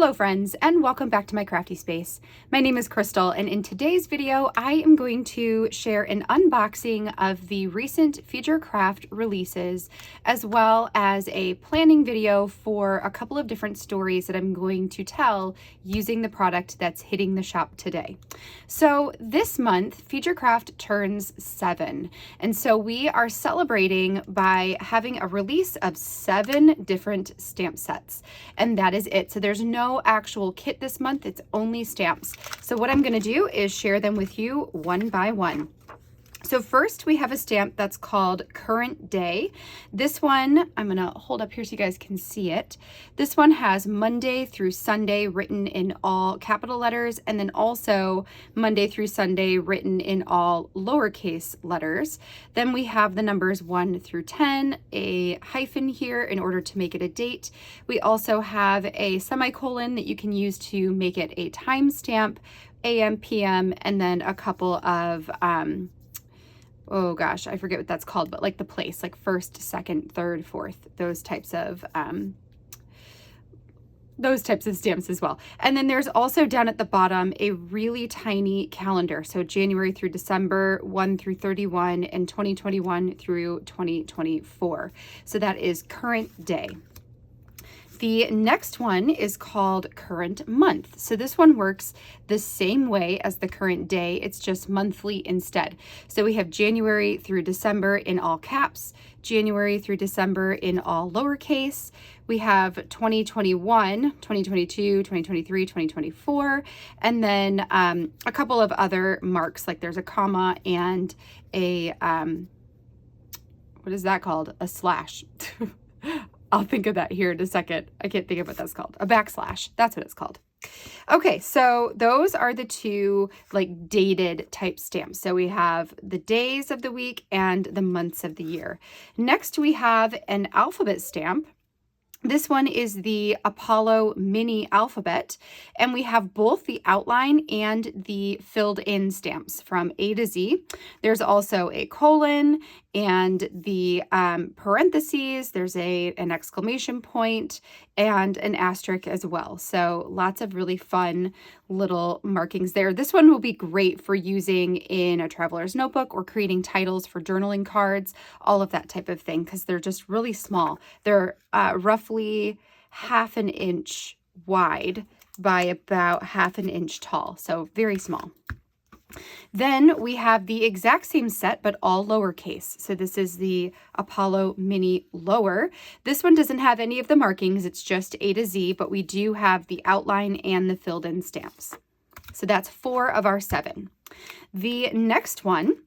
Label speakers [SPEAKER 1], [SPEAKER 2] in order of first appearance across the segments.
[SPEAKER 1] Hello friends, and welcome back to my crafty space. My name is Crystal, and in today's video I am going to share an unboxing of the recent Future Craft releases, as well as a planning video for a couple of different stories that I'm going to tell using the product that's hitting the shop today. So this month Future Craft turns 7, and so we are celebrating by having a release of 7 different stamp sets, and that is it. So there's no actual kit this month, it's only stamps. So what I'm going to do is share them with you one by one. So first we have a stamp that's called Current Day. This one, I'm going to hold up here so you guys can see it. This one has Monday through Sunday written in all capital letters, and then also Monday through Sunday written in all lowercase letters. Then we have the numbers 1 through 10, a hyphen here in order to make it a date. We also have a semicolon that you can use to make it a timestamp, AM, PM, and then a couple of oh gosh, I forget what that's called, but like the place, like first, second, third, fourth, those types of stamps as well. And then there's also down at the bottom a really tiny calendar. So January through December, 1 through 31, and 2021 through 2024. So that is Current Day. The next one is called Current Month. So this one works the same way as the Current Day, it's just monthly instead. So we have January through December in all caps, January through December in all lowercase. We have 2021, 2022, 2023, 2024, and then a couple of other marks, like there's a comma and a, what is that called? A slash. I'll think of that here in a second. I can't think of what that's called. A backslash. That's what it's called. Okay, so those are the two like dated type stamps. So we have the days of the week and the months of the year. Next, we have an alphabet stamp. This one is the Apollo Mini Alphabet, and we have both the outline and the filled in stamps from A to Z. There's also a colon and the parentheses. There's an exclamation point and an asterisk as well. So lots of really fun little markings there. This one will be great for using in a traveler's notebook or creating titles for journaling cards, all of that type of thing, because they're just really small. They're roughly ½ inch wide by about ½ inch tall, so very small. Then we have the exact same set, but all lowercase. So this is the Apollo Mini Lower. This one doesn't have any of the markings. It's just A to Z, but we do have the outline and the filled in stamps. So that's 4 of our 7. The next one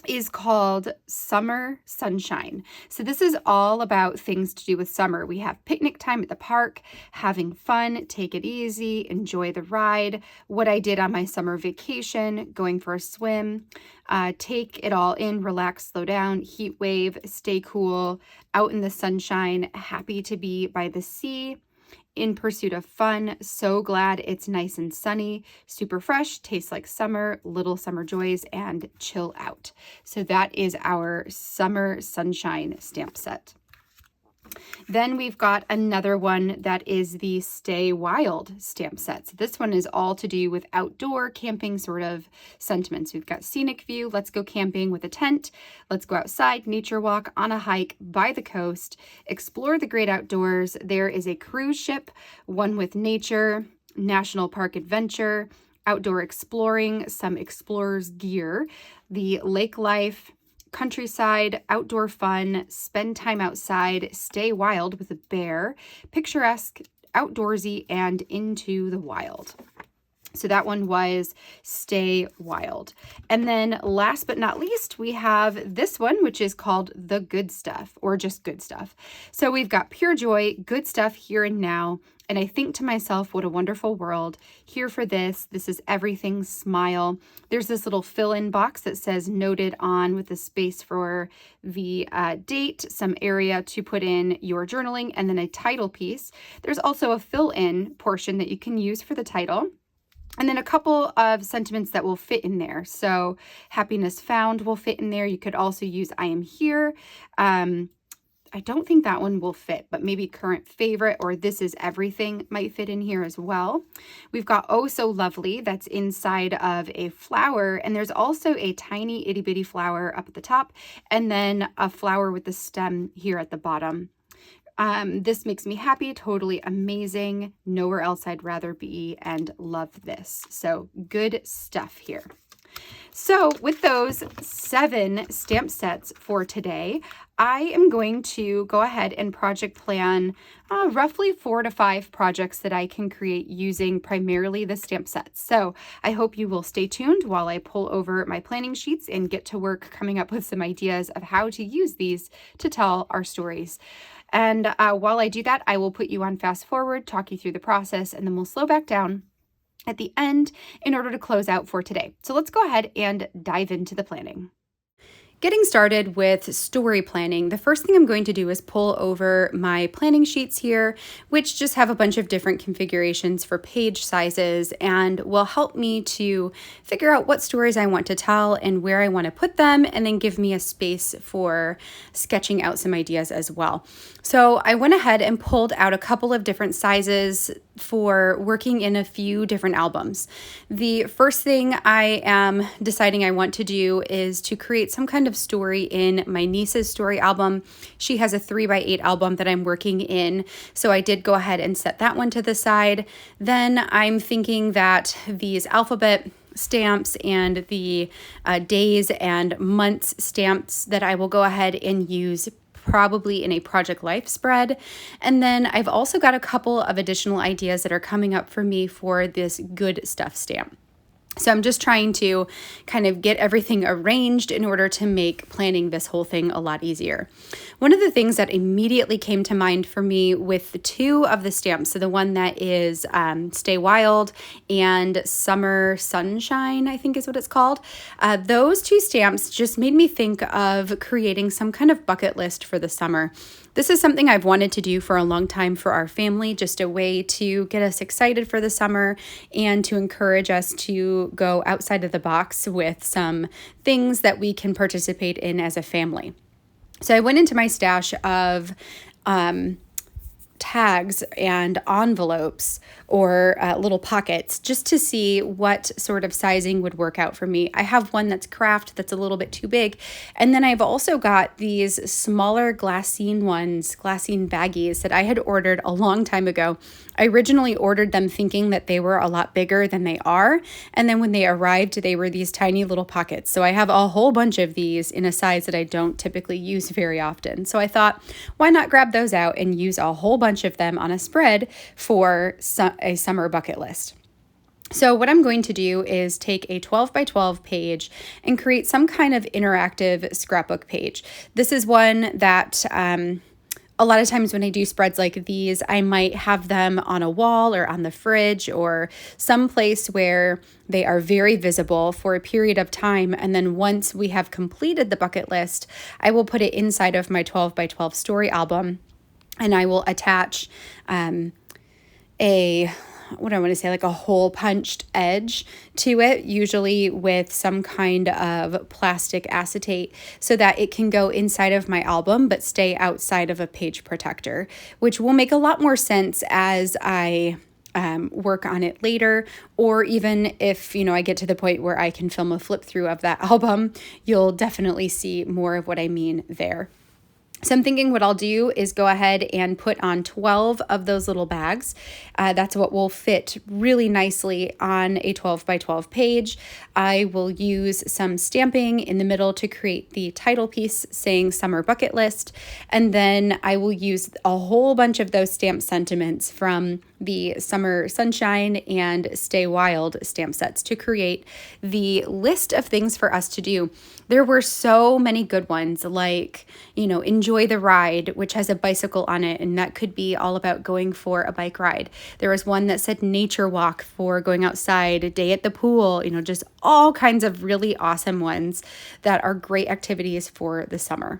[SPEAKER 1] is called Summer Sunshine. So this is all about things to do with summer. We have picnic time at the park, having fun, take it easy, enjoy the ride, what I did on my summer vacation, going for a swim, take it all in, relax, slow down, heat wave, stay cool, out in the sunshine, happy to be by the sea, in pursuit of fun, so glad it's nice and sunny, super fresh, tastes like summer, little summer joys, and chill out. So that is our Summer Sunshine stamp set. Then we've got another one that is the Stay Wild stamp set. So this one is all to do with outdoor camping sort of sentiments. We've got scenic view, let's go camping with a tent, let's go outside, nature walk, on a hike, by the coast, explore the great outdoors. There is a cruise ship, one with nature, national park adventure, outdoor exploring, some explorer's gear, the lake life, countryside, outdoor fun, spend time outside, stay wild with a bear, picturesque, outdoorsy, and into the wild. So that one was Stay Wild. And then last but not least, we have this one, which is called The Good Stuff, or just Good Stuff. So we've got pure joy, good stuff here and now. And I think to myself, what a wonderful world. Here for this. This is everything smile. There's this little fill-in box that says noted on with a space for the date, some area to put in your journaling, and then a title piece. There's also a fill-in portion that you can use for the title. And then a couple of sentiments that will fit in there. So happiness found will fit in there. You could also use I am here. I don't think that one will fit, but maybe current favorite or this is everything might fit in here as well. We've got Oh So Lovely that's inside of a flower, and there's also a tiny itty bitty flower up at the top and then a flower with the stem here at the bottom. This makes me happy, totally amazing, nowhere else I'd rather be, and love this. So good stuff here. So with those 7 stamp sets for today, I am going to go ahead and project plan roughly 4 to 5 projects that I can create using primarily the stamp sets. So I hope you will stay tuned while I pull over my planning sheets and get to work coming up with some ideas of how to use these to tell our stories. And while I do that, I will put you on fast forward, talk you through the process, and then we'll slow back down at the end in order to close out for today. So let's go ahead and dive into the planning. Getting started with story planning, the first thing I'm going to do is pull over my planning sheets here, which just have a bunch of different configurations for page sizes and will help me to figure out what stories I want to tell and where I want to put them, and then give me a space for sketching out some ideas as well. So I went ahead and pulled out a couple of different sizes for working in a few different albums. The first thing I am deciding I want to do is to create some kind of story in my niece's story album. She has a 3x8 album that I'm working in, so I did go ahead and set that one to the side. Then I'm thinking that these alphabet stamps and the days and months stamps that I will go ahead and use probably in a project life spread. And then I've also got a couple of additional ideas that are coming up for me for this good stuff stamp. So I'm just trying to kind of get everything arranged in order to make planning this whole thing a lot easier. One of the things that immediately came to mind for me with the 2 of the stamps, so the one that is Stay Wild and Summer Sunshine, I think is what it's called, those 2 stamps just made me think of creating some kind of bucket list for the summer. This is something I've wanted to do for a long time for our family, just a way to get us excited for the summer and to encourage us to go outside of the box with some things that we can participate in as a family. So I went into my stash of tags and envelopes or little pockets just to see what sort of sizing would work out for me. I have one that's craft that's a little bit too big. And then I've also got these smaller glassine ones, glassine baggies that I had ordered a long time ago. I originally ordered them thinking that they were a lot bigger than they are. And then when they arrived, they were these tiny little pockets. So I have a whole bunch of these in a size that I don't typically use very often. So I thought, why not grab those out and use a whole bunch of them on a spread for a summer bucket list. So what I'm going to do is take a 12 by 12 page and create some kind of interactive scrapbook page. This is one that a lot of times when I do spreads like these, I might have them on a wall or on the fridge or someplace where they are very visible for a period of time. And then once we have completed the bucket list, I will put it inside of my 12 by 12 story album, and I will attach like a hole punched edge to it, usually with some kind of plastic acetate, so that it can go inside of my album but stay outside of a page protector, which will make a lot more sense as I work on it later, or even if, I get to the point where I can film a flip through of that album, you'll definitely see more of what I mean there. So I'm thinking what I'll do is go ahead and put on 12 of those little bags. That's what will fit really nicely on a 12 by 12 page. I will use some stamping in the middle to create the title piece saying Summer Bucket List. And then I will use a whole bunch of those stamp sentiments from the Summer Sunshine and Stay Wild stamp sets to create the list of things for us to do. There were so many good ones, like, Enjoy the Ride, which has a bicycle on it, and that could be all about going for a bike ride. There was one that said Nature Walk for going outside, a day at the pool, just all kinds of really awesome ones that are great activities for the summer.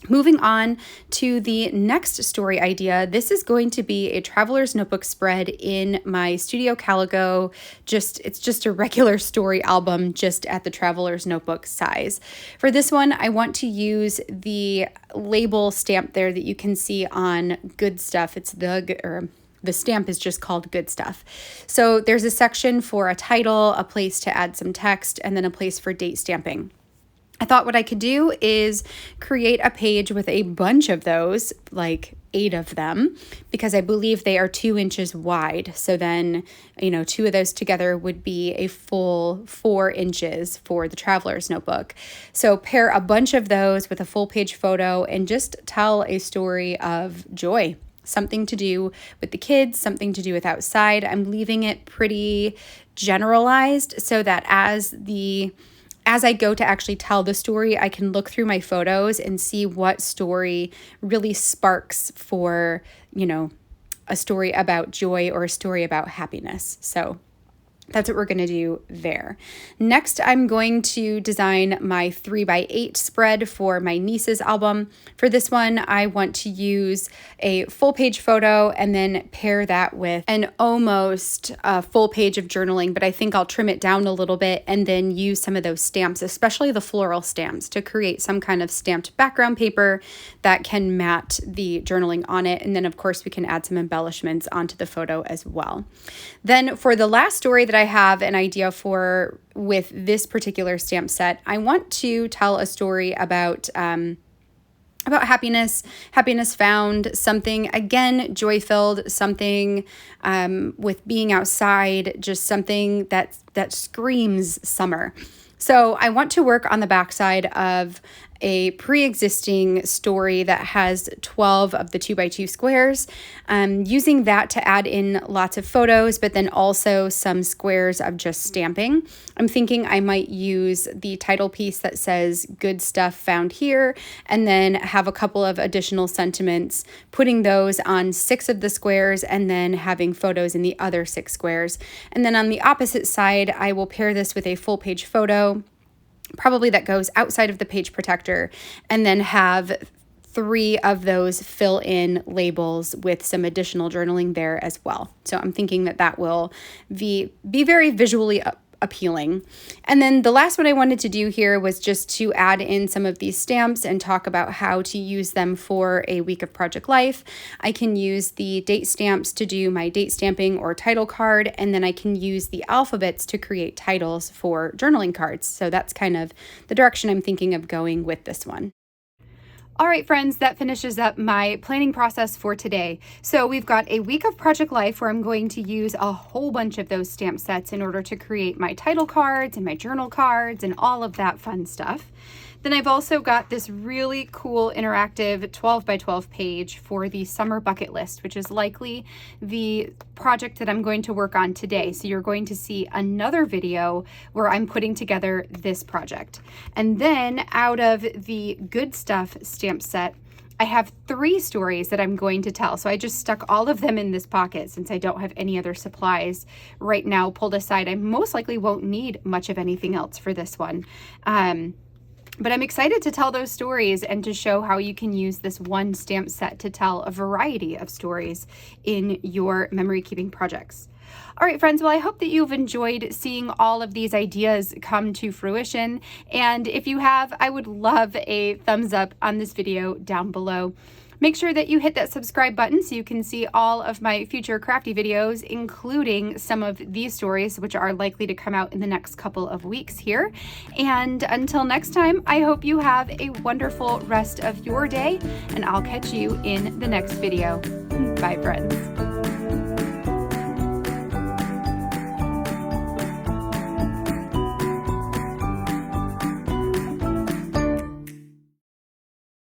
[SPEAKER 1] Moving on to the next story idea, this is going to be a traveler's notebook spread in my Studio Calico. It's just a regular story album, just at the traveler's notebook size. For this one, I want to use the label stamp there that you can see on Good Stuff. The stamp is just called Good Stuff. So there's a section for a title, a place to add some text, and then a place for date stamping. I thought what I could do is create a page with a bunch of those, like 8 of them, because I believe they are 2 inches wide. So then, 2 of those together would be a full 4 inches for the traveler's notebook. So pair a bunch of those with a full page photo and just tell a story of joy. Something to do with the kids, something to do with outside. I'm leaving it pretty generalized so that as I go to actually tell the story, I can look through my photos and see what story really sparks for, a story about joy or a story about happiness. So that's what we're going to do there. Next, I'm going to design my 3x8 spread for my niece's album. For this one, I want to use a full page photo and then pair that with an almost full page of journaling, but I think I'll trim it down a little bit and then use some of those stamps, especially the floral stamps, to create some kind of stamped background paper that can mat the journaling on it. And then, of course, we can add some embellishments onto the photo as well. Then for the last story that I have an idea for with this particular stamp set, I want to tell a story about happiness found, something, again, joy-filled, something with being outside, just something that screams summer. So I want to work on the backside of a pre-existing story that has 12 of the 2x2 squares, using that to add in lots of photos, but then also some squares of just stamping. I'm thinking I might use the title piece that says "Good Stuff Found Here," and then have a couple of additional sentiments, putting those on 6 of the squares and then having photos in the other 6 squares. And then on the opposite side, I will pair this with a full page photo, probably that goes outside of the page protector, and then have 3 of those fill in labels with some additional journaling there as well. So I'm thinking that will be very visually appealing. And then the last one I wanted to do here was just to add in some of these stamps and talk about how to use them for a week of project life. I can use the date stamps to do my date stamping or title card, and then I can use the alphabets to create titles for journaling cards. So that's kind of the direction I'm thinking of going with this one. All right, friends, that finishes up my planning process for today. So we've got a week of project life where I'm going to use a whole bunch of those stamp sets in order to create my title cards and my journal cards and all of that fun stuff. Then I've also got this really cool interactive 12 by 12 page for the summer bucket list, which is likely the project that I'm going to work on today. So you're going to see another video where I'm putting together this project. And then out of the Good Stuff stamp set, I have 3 stories that I'm going to tell. So I just stuck all of them in this pocket since I don't have any other supplies right now pulled aside. I most likely won't need much of anything else for this one. But I'm excited to tell those stories and to show how you can use this one stamp set to tell a variety of stories in your memory keeping projects. All right, friends, well, I hope that you've enjoyed seeing all of these ideas come to fruition. And if you have, I would love a thumbs up on this video down below. Make sure that you hit that subscribe button so you can see all of my future crafty videos, including some of these stories, which are likely to come out in the next couple of weeks here. And until next time, I hope you have a wonderful rest of your day, and I'll catch you in the next video. Bye, friends.